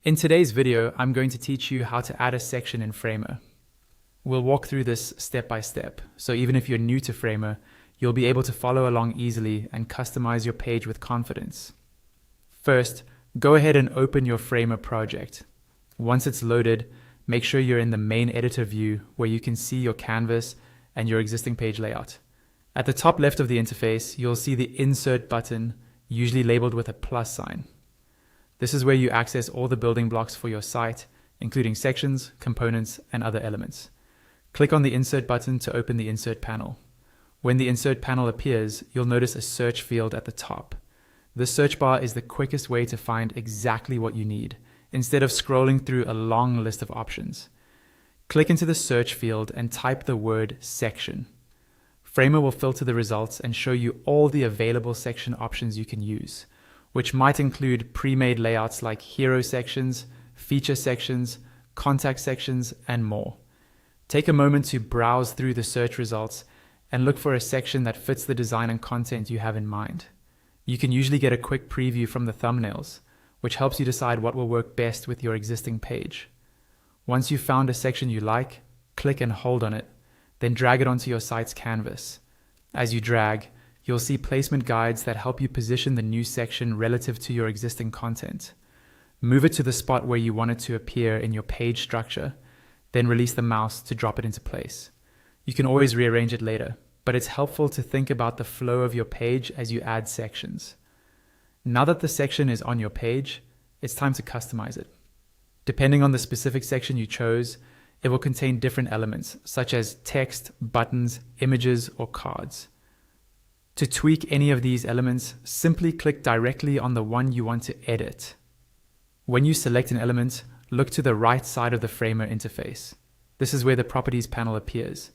In today's video, I'm going to teach you how to add a section in Framer. We'll walk through this step by step, so even if you're new to Framer, you'll be able to follow along easily and customize your page with confidence. First, go ahead and open your Framer project. Once it's loaded, make sure you're in the main editor view where you can see your canvas and your existing page layout. At the top left of the interface, you'll see the Insert button, usually labeled with a plus sign. This is where you access all the building blocks for your site, including sections, components, and other elements. Click on the Insert button to open the Insert panel. When the Insert panel appears, you'll notice a search field at the top. The search bar is the quickest way to find exactly what you need, instead of scrolling through a long list of options. Click into the search field and type the word section. Framer will filter the results and show you all the available section options you can use, which might include pre-made layouts like hero sections, feature sections, contact sections, and more. Take a moment to browse through the search results and look for a section that fits the design and content you have in mind. You can usually get a quick preview from the thumbnails, which helps you decide what will work best with your existing page. Once you've found a section you like, click and hold on it, then drag it onto your site's canvas. As you drag, you'll see placement guides that help you position the new section relative to your existing content. Move it to the spot where you want it to appear in your page structure, then release the mouse to drop it into place. You can always rearrange it later, but it's helpful to think about the flow of your page as you add sections. Now that the section is on your page, it's time to customize it. Depending on the specific section you chose, it will contain different elements, such as text, buttons, images, or cards. To tweak any of these elements, simply click directly on the one you want to edit. When you select an element, look to the right side of the Framer interface. This is where the Properties panel appears.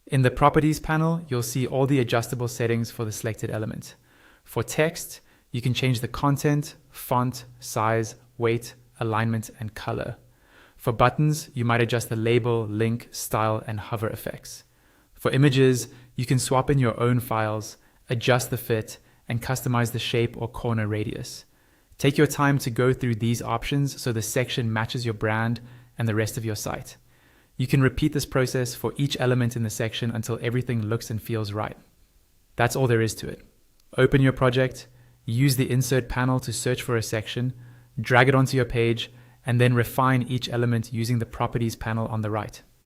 In the Properties panel, you'll see all the adjustable settings for the selected element. For text, you can change the content, font, size, weight, alignment, and color. For buttons, you might adjust the label, link, style, and hover effects. For images, you can swap in your own files, adjust the fit, and customize the shape or corner radius. Take your time to go through these options so the section matches your brand and the rest of your site. You can repeat this process for each element in the section until everything looks and feels right. That's all there is to it. Open your project, use the Insert panel to search for a section, drag it onto your page, and then refine each element using the Properties panel on the right.